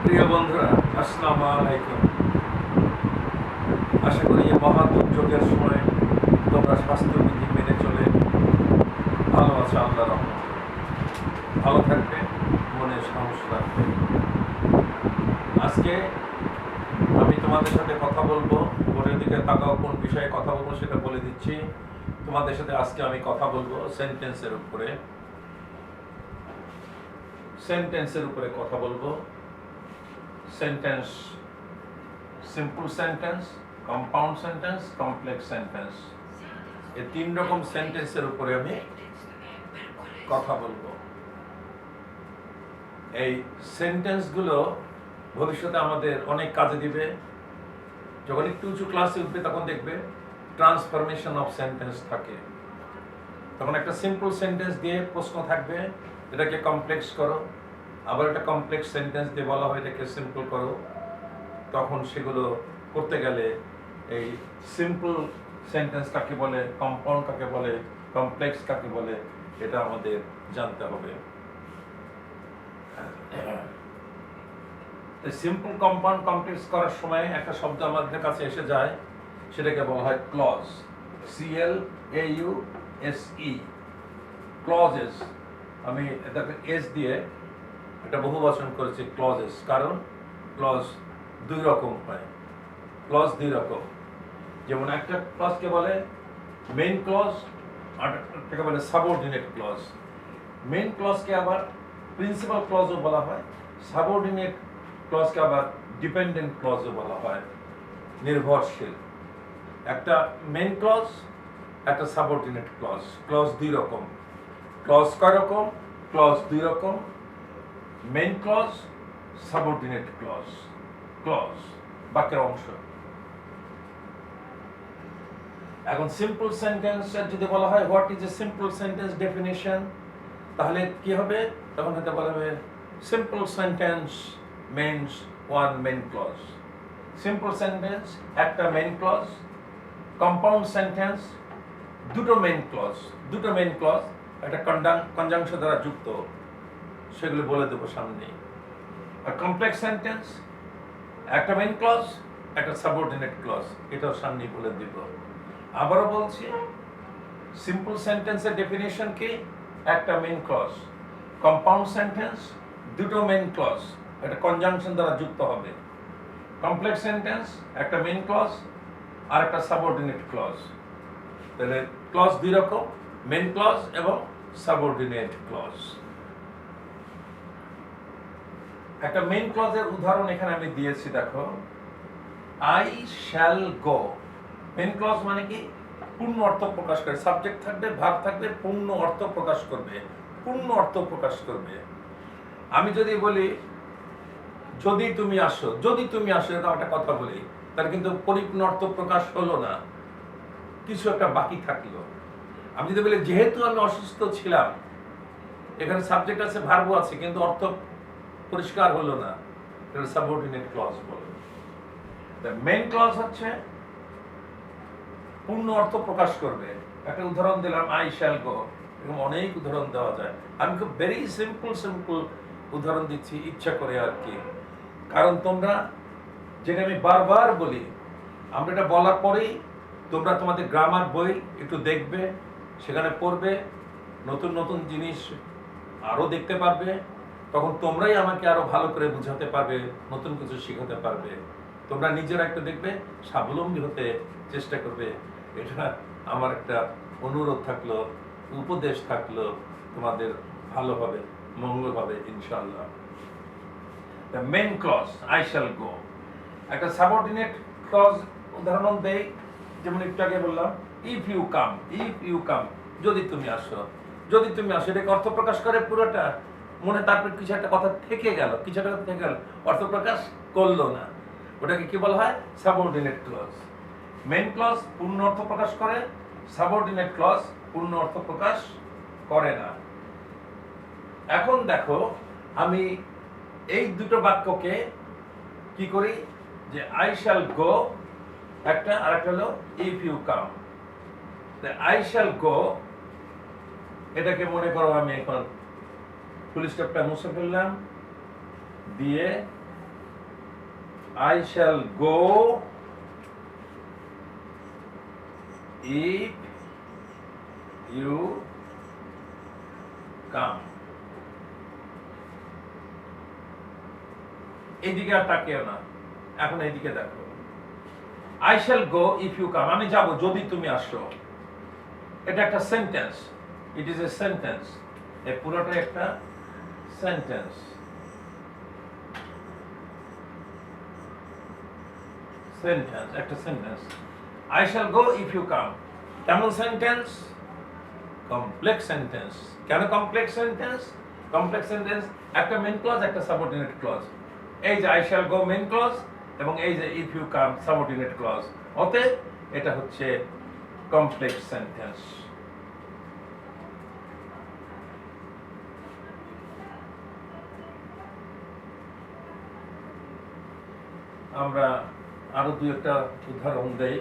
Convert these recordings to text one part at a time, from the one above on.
প্রিয় বন্ধুরা, আসসালামু আলাইকুম। আশা করি এই মহা দুর্যোগের সময় তোমরা স্বাস্থ্যবিধি মেনে চলে ভালো আছো। আল্লাহর রহমতে ভালো থাকবে, মনে সাহস রাখবে। আজকে আমি তোমাদের সাথে কথা বলবো। বোর্ডের দিকে তাকাও, কোন বিষয়ে কথা বলবো সেটা বলে দিচ্ছি। তোমাদের সাথে আজকে আমি কথা বলবো সেন্টেন্সের উপরে কথা বলবো। Sentence, simple sentence, compound sentence, complex sentence, এই তিন রকম সেন্টেন্সের উপরে আমি কথা বলবো। এই সেন্টেন্সগুলো ভবিষ্যতে আমাদের অনেক কাজে দিবে। যখন একটু উঁচু ক্লাসে উঠবে তখন দেখবে ট্রান্সফরমেশন অফ সেন্টেন্স থাকে। তখন একটা সিম্পল সেন্টেন্স দিয়ে প্রশ্ন থাকবে, এটাকে কমপ্লেক্স করো। আবার একটা কমপ্লেক্স সেন্টেন্স দিয়ে বলা হয় এটাকে সিম্পল করো। তখন সেগুলো করতে গেলে এই সিম্পল সেন্টেন্স কাকে বলে, কম্পাউন্ড কাকে বলে, কমপ্লেক্স কাকে বলে, এটা আমাদের জানতে হবে। সিম্পল, কম্পাউন্ড, কমপ্লেক্স করার সময় একটা শব্দ আমাদের কাছে এসে যায়, সেটাকে বলা হয় ক্লজ। CLAUSE, clauses. আমি এটাকে এস দিয়ে এটা বহুবচন করেছি ক্লজেস, কারণ ক্লজ দুই রকম হয়। ক্লজ দুই রকম, যেমন একটা ক্লজকে বলে মেইন ক্লজ, আর একটাকে বলে সাবঅর্ডিনেট ক্লজ। মেইন ক্লজকে আবার প্রিন্সিপাল ক্লজও বলা হয়, সাবঅর্ডিনেট ক্লজকে আবার ডিপেন্ডেন্ট ক্লজও বলা হয়, নির্ভরশীল। একটা মেইন ক্লজ, একটা সাবঅর্ডিনেট ক্লজ। ক্লজ দুই রকম। ক্লজ কয় রকম? ক্লজ দুই রকম, main clause, subordinate clause. Clause বাক্যের অংশ। এখন সিম্পল সেন্টেন্স যদি বলা হয় what is a simple sentence definition, তাহলে কি হবে? তখন হতে বলা হবে simple sentence means one main clause. Simple sentence একটা মেইন ক্লজ। কম্পাউন্ড সেন্টেন্স দুটো মেইন ক্লজ। দুটো মেইন ক্লজ একটা কনজাংশন দ্বারা যুক্ত, সেগুলো বলে দেবো সামনে। আর কমপ্লেক্স সেন্টেন্স একটা মেইন ক্লজ, একটা সাবঅর্ডিনেট ক্লজ, এটাও সামনে বলে দিব। আবারও বলছি, সিম্পল সেন্টেন্সের ডেফিনেশন কি? একটা মেইন ক্লজ। কম্পাউন্ড সেন্টেন্স দুটো মেইন ক্লজ, একটা কনজাংশন দ্বারা যুক্ত হবে। কমপ্লেক্স সেন্টেন্স একটা মেইন ক্লজ আর একটা সাবঅর্ডিনেট ক্লজ। তাহলে ক্লজ দুই রকম, মেইন ক্লজ এবং সাবঅর্ডিনেট ক্লজ। একটা মেইন ক্লজের উদাহরণ এখানে আমি দিয়েছি, দেখো। I shall go. Main clause মানে কি? পূর্ণ অর্থ প্রকাশ করে। সাবজেক্ট থাকবে, ভার্ব থাকবে, পূর্ণ অর্থ প্রকাশ করবে। পূর্ণ অর্থ প্রকাশ করবে। আমি যদি বলি যদি তুমি আসো, যদি তুমি আসো, এরকম একটা কথা বলি, তার কিন্তু পরিপূর্ণ অর্থ প্রকাশ হলো না, কিছু একটা বাকি থাকলো। আমি যদি বলি যেহেতু আমি অসুস্থ ছিলাম, এখানে সাবজেক্ট আছে, ভার্ব আছে, কিন্তু অর্থ পরিষ্কার হলো না, এটা সাবঅর্ডিনেট ক্লজ বলে। মেইন ক্লজ হচ্ছে পূর্ণ অর্থ প্রকাশ করবে। একটা উদাহরণ দিলাম, আই শ্যাল গো। এরকম অনেক উদাহরণ দেওয়া যায়। আমি খুব ভেরি সিম্পল উদাহরণ দিচ্ছি ইচ্ছা করে আর কি, কারণ তোমরা যেটা আমি বারবার বলি, আমরা এটা বলার পরেই তোমরা তোমাদের গ্রামার বই একটু দেখবে, সেখানে পড়বে, নতুন নতুন জিনিস আরও দেখতে পারবে। তখন তোমরাই আমাকে আরো ভালো করে বুঝাতে পারবে, নতুন কিছু শেখাতে পারবে। তোমরা নিজেরা একটু দেখবে, স্বাবলম্বী হতে চেষ্টা করবে। এটা আমার একটা অনুরোধ থাকলো, উপদেশ থাকলো, তোমাদের ভালো হবে, মঙ্গল হবে ইনশাআল্লাহ। The main clause I shall go. একটা সাবঅর্ডিনেট ক্লজ উদাহরণ দেই, যেমন একটু আগে বললাম if you come. If you come, যদি তুমি আসো। যদি তুমি আসো, এটাকে অর্থ প্রকাশ করে পুরোটা, মনে তারপর কিছু একটা কথা থেকে গেল, কিছু একটা কথা থেকে গেল, অর্থ প্রকাশ করলো না, ওটাকে কি বলা হয়? Subordinate clause. মেইন ক্লজ পূর্ণ অর্থ প্রকাশ করে, সাবঅর্ডিনেট ক্লজ পূর্ণ অর্থ প্রকাশ করে না। এখন দেখো, আমি এই দুটো বাক্যকে কি করি, যে আই শ্যাল গো একটা, আর একটা হলো if you come. I shall go, এটাকে মনে করো আমি এখন ফুল স্টপটা মুছে ফেললাম, দিয়ে I shall go if you come. এইদিকে আর তাকিও না, এখন এইদিকে দেখো। I shall go if you come, আমি যাব যদি তুমি আসো। এটা একটা sentence, it is a sentence, এই পুরোটা একটা সেন্টেন্স। সেন্টেন্স, একটা sentence. I shall go if you come, কেমন সেন্টেন্স? Complex sentence. কেন কমপ্লেক্স সেন্টেন্স? কমপ্লেক্স সেন্টেন্স একটা মেইন ক্লজ, একটা সাবঅর্ডিনেট ক্লজ। এই যে I shall go main clause এবং এই যে if you come subordinate clause, অতএব এটা হচ্ছে কমপ্লেক্স সেন্টেন্স। আমরা আরো দুই একটা উদাহরণ দেই।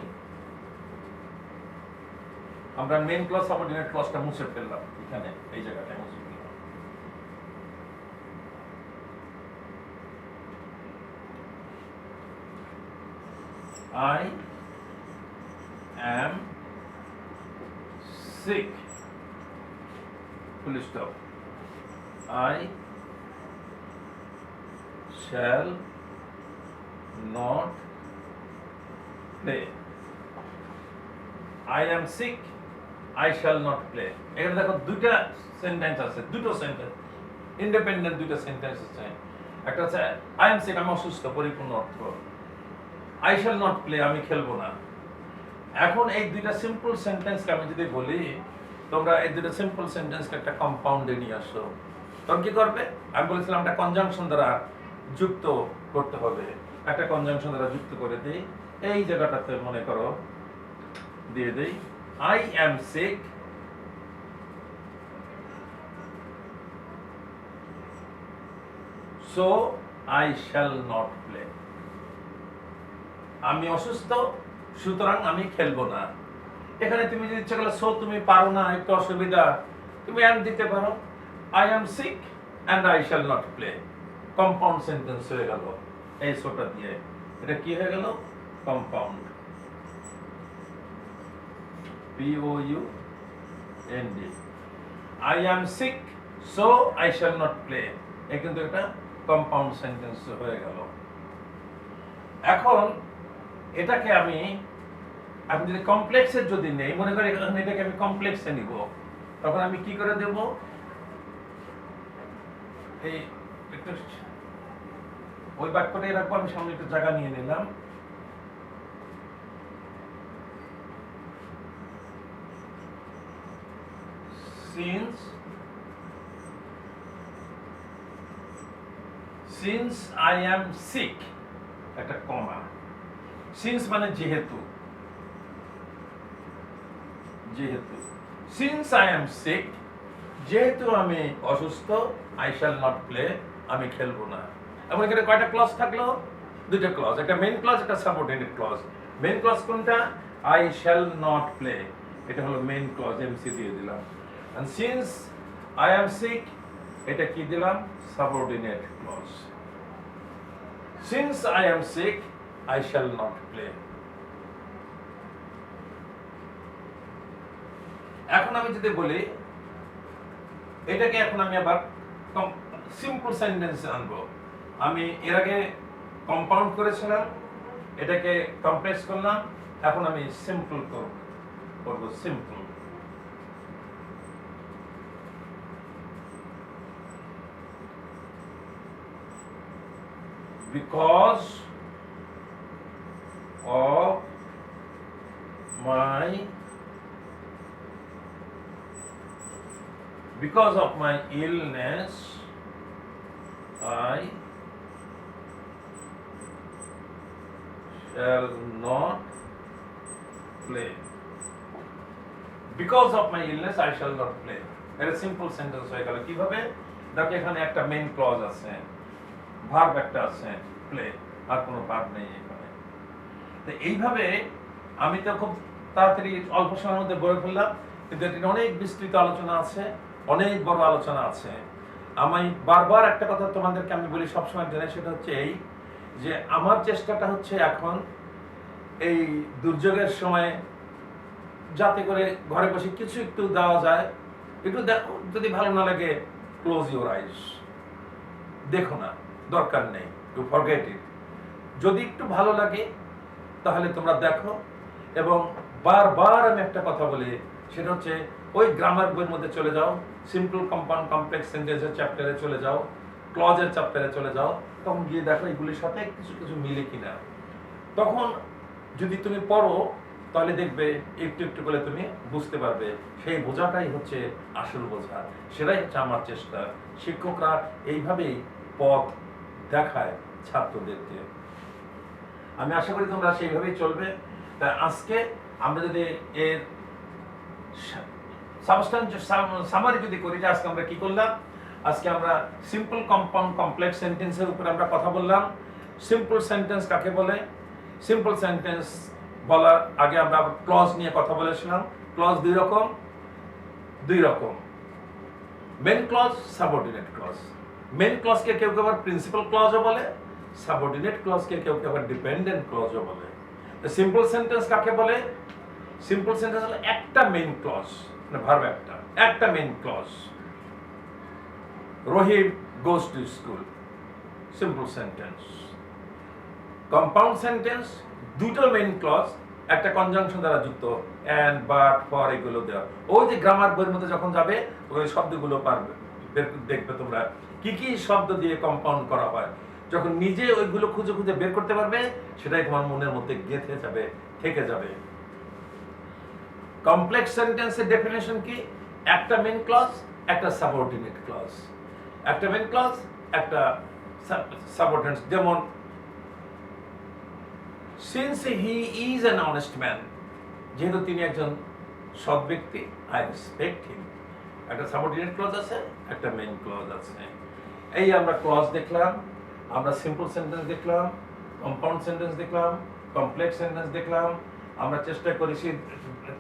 আমরা মেইন ক্লজ সাবঅর্ডিনেট ক্লজটা মুছে ফেললাম, এখানে এই জায়গাটা মুছে ফেললাম। I am sick, full stop. I shall not play. I am sick, I shall not play. এখানে দেখো দুইটা সেন্টেন্স আছে, দুটো সেন্টেন্স ইন্ডিপেন্ডেন্ট, দুইটা সেন্টেন্স আছে। একটা হচ্ছে I am sick, আমি অসুস্থ, পরিপূর্ণ অর্থ। I shall not play, আমি খেলবো না। এখন এই দুইটা সিম্পল সেন্টেন্সকে আমি যদি বলি, তোমরা এই দুইটা সিম্পল সেন্টেন্সকে একটা কম্পাউন্ডে নিয়ে আসো, তখন কি করবে? আমি বলেছিলাম একটা কনজাংশন দ্বারা যুক্ত করতে হবে। একটা কনজাংশন দ্বারা যুক্ত করে দিই, এই জায়গাটাতে মনে করো দিয়ে দেই I am sick, so I shall not play. আমি অসুস্থ, সুতরাং আমি খেলবো না। এখানে তুমি যদি ইচ্ছা করলে সো তুমি পারো না, একটু অসুবিধা, তুমি এন্ড দিতে পারো I am sick and I shall not play, compound sentence হয়ে গেল এই সোটা দিয়ে। এটা কি হয়ে গেল? Compound, POUND। I am sick, so I shall not play, এ কিন্তু একটা কম্পাউন্ড সেন্টেন্স হয়ে গেল। এখন এটাকে আমি যদি কমপ্লেক্সে যদি নেই, মনে করি এটাকে আমি কমপ্লেক্সে নিব, তখন আমি কি করে দেব? এই একটু ওই বাক্যটাই রাখবো, আমি সামনে একটু জায়গা নিয়ে নিলাম। since I am sick, একটা কমা, since মানে যেহেতু, since I am sick, যেহেতু আমি অসুস্থ, I shall not play, আমি খেলবো না। এখন এখানে কয়টা ক্লজ থাকলো? দুইটা ক্লজ, একটা মেইন ক্লজ, একটা সাবঅর্ডিনেট ক্লজ। মেইন ক্লজ কোনটা? I shall not play, এটা হলো মেইন ক্লজ, MC দিয়ে দিলাম। and since I am sick, এটা কি দিলাম? Subordinate clause. since I am sick, I shall not play. এখন আমি যদি বলি এটাকে, এখন আমি আবার সিম্পল সেন্টেন্সে আনবো। আমি এর আগে কম্পাউন্ড করেছিলাম, এটাকে কমপ্লেক্স করলাম, এখন আমি সিম্পল করব, simple. because of my illness, I shall not play. Because of my illness, I shall not play. এটা সিম্পল সেন্টেন্স হয়ে গেল। কিভাবে? দেখো এখানে একটা মেইন ক্লজ আছে, ভার্ব একটা আছে, প্লে, আর কোনো ভার্ব নেই এখানে। তো এইভাবে আমি তো খুব তাড়াতাড়ি অল্প সময়ের মধ্যে বলে ফেললাম, কিন্তু এটা অনেক বিস্তৃত আলোচনা আছে, অনেক বড় আলোচনা আছে। আমি বারবার একটা কথা তোমাদেরকে আমি বলি সবসময় জানাই, সেটা হচ্ছে এই যে আমার চেষ্টাটা হচ্ছে এখন এই দুর্যোগের সময় যাতে করে ঘরে বসে কিছু একটু দেওয়া যায়, একটু দেখো, যদি ভালো না লাগে ক্লোজ ইউর আইস, দেখো না, দরকার নেই, টু ফরগেট ইট। যদি একটু ভালো লাগে তাহলে তোমরা দেখো। এবং বারবার আমি একটা কথা বলি, সেটা হচ্ছে ওই গ্রামার বইয়ের মধ্যে চলে যাও, সিম্পল কম্পাউন্ড কমপ্লেক্স সেন্টেন্সের চ্যাপ্টারে চলে যাও, ক্লজের চ্যাপ্টারে চলে যাও, তখন গিয়ে দেখো এগুলির সাথে কিছু কিছু মিলে কিনা। তখন যদি তুমি পড়ো তাহলে দেখবে একটু একটু করে তুমি বুঝতে পারবে। সেই বোঝাটাই হচ্ছে আসল বোঝা, সেটাই হচ্ছে আমার চেষ্টা। শিক্ষকরা এইভাবেই পথ দেখায় ছাত্রদেরকে। আমি আশা করি তোমরা সেইভাবেই চলবে। তা আজকে আমরা যদি এর সামারি যদি করি, যে আজকে আমরা কি করলাম, আজকে আমরা সিম্পল কম্পাউন্ড কমপ্লেক্স সেন্টেন্সের উপর আমরা কথা বললাম। সিম্পল সেন্টেন্স কাকে বলে? সিম্পল সেন্টেন্স বলার আগে আমরা ক্লজ নিয়ে কথা বলেছিলাম। ক্লজ দুই রকম, main clause, subordinate clause. Main ক্লজকে কেউ কেউ আবার প্রিন্সিপাল ক্লজও বলে, সাবঅর্ডিনেট ক্লজকে কেউ কেউ আবার ডিপেন্ডেন্ট ক্লজও বলে। সিম্পল সেন্টেন্স কাকে বলে? সিম্পল সেন্টেন্স হলো একটা মেইন ক্লজ, মানে ভার্ব একটা main clause. Rahim goes to school, simple sentence. Compound sentence দুটো মেইন ক্লজ, একটা কনজাংশন দ্বারা যুক্ত, এন্ড, বাট, ফর, এগুলো দেওয়া। ওই যে গ্রামার বইয়ের মধ্যে যখন যাবে ওই শব্দগুলো পারবে, দেখবে তোমরা কি কি শব্দ দিয়ে কম্পাউন্ড করা হয়। যখন নিজে ওইগুলো খুঁজে খুঁজে বের করতে পারবে, সেটাই তোমার মনের মধ্যে গেঁথে যাবে, থেকে যাবে। কমপ্লেক্স সেন্টেন্সের ডেফিনেশন কি? একটা মেইন ক্লজ, একটা সাবঅর্ডিনেট ক্লজ। একটা মেইন ক্লজ, একটা সাবঅর্ডিনেট। যেমন since he is an honest man, যেহেতু তিনি একজন সৎ ব্যক্তি, I respect him। একটা সাবঅর্ডিনেট ক্লজ আছে, একটা মেইন ক্লজ আছে। এই আমরা ক্লজ দেখলাম, আমরা সিম্পল সেন্টেন্স দেখলাম, কম্পাউন্ড সেন্টেন্স দেখলাম, কমপ্লেক্স সেন্টেন্স দেখলাম। আমরা চেষ্টা করেছি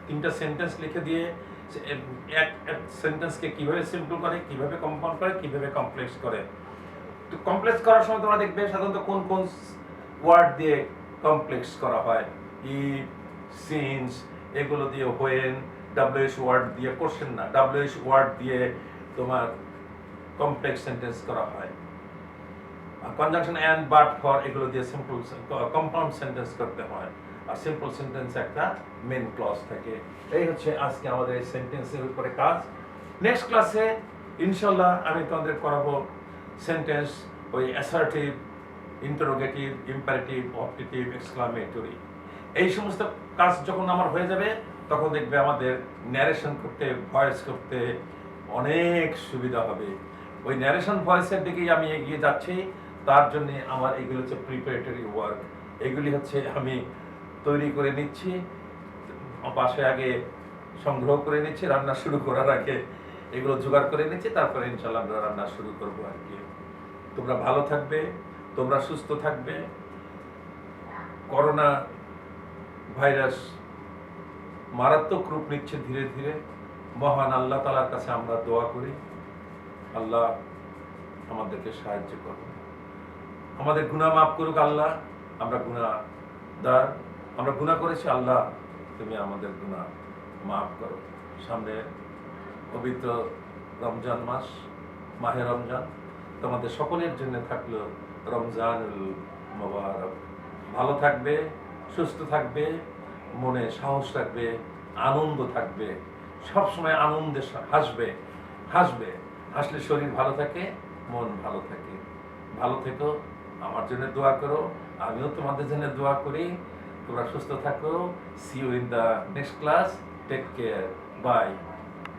তিনটা সেন্টেন্স লিখে দিয়ে এক সেন্টেন্সকে কিভাবে সিম্পল করে, কিভাবে কম্পাউন্ড করে, কিভাবে কমপ্লেক্স করে। তো কমপ্লেক্স করার সময় তোমরা দেখবে সাধারণত কোন কোন ওয়ার্ড দিয়ে কমপ্লেক্স করা হয়। ইফ, সিন্স, এগুলো দিয়ে, হোয়েন, ডাব্লিউএইচ ওয়ার্ড দিয়ে, কোশ্চেন না, ডাব্লিউএইচ ওয়ার্ড দিয়ে তোমার কমপ্লেক্স সেন্টেন্স করা হয়। কনজাংশন এন্ড, বাট, ফর, এগুলো দিয়ে সিম্পল কম্পাউন্ড সেন্টেন্স করতে হয়। আর সিম্পল সেন্টেন্স একটা মেইন ক্লজ থাকে। এই হচ্ছে আজকে আমাদের এই সেন্টেন্সের উপরে কাজ। নেক্সট ক্লাসে ইনশাল্লাহ আমি তোমাদের করাবো সেন্টেন্স, ওই assertive, interrogative, imperative, optative, exclamatory. এই সমস্ত কাজ যখন আমার হয়ে যাবে, তখন দেখবে আমাদের ন্যারেশন করতে, ভয়েস করতে অনেক সুবিধা হবে। ওই ন্যারেশন ভয়েসের দিকেই আমি এগিয়ে যাচ্ছি। তার জন্য আমার এগুলো হচ্ছে প্রিপারেটরি ওয়ার্ক। এগুলি হচ্ছে আমি তৈরি করে নিচ্ছি, পাশে আগে সংগ্রহ করে নিচ্ছি, রান্না শুরু করার আগে এগুলো জোগাড় করে নিচ্ছি, তারপরে ইনশাল্লাহ আমরা রান্না শুরু করবো আর কি। তোমরা ভালো থাকবে, তোমরা সুস্থ থাকবে। করোনা ভাইরাস মারাত্মক রূপ নিচ্ছে ধীরে ধীরে। মহান আল্লাহ তাআলার কাছে আমরা দোয়া করি, আল্লাহ আমাদেরকে সাহায্য করুন, আমাদের গুনাহ মাফ করুক আল্লাহ। আমরা গুনাহগার, আমরা গুনাহ করেছি, আল্লাহ তুমি আমাদের গুনাহ মাফ করো। সামনে পবিত্র রমজান মাস, মাহে রমজান, তোমাদের সকলের জন্য থাকলো রমজানুল মুবারক। ভালো থাকবে, সুস্থ থাকবে, মনে সাহস রাখবে, আনন্দ থাকবে, সবসময় আনন্দে হাসবে। হাসলে শরীর ভালো থাকে, মন ভালো থাকে। ভালো থেকো, আমার জন্য দোয়া করো, আমিও তোমাদের জন্য দোয়া করি। তোমরা সুস্থ থাকো। See you in the next class. Take care, by.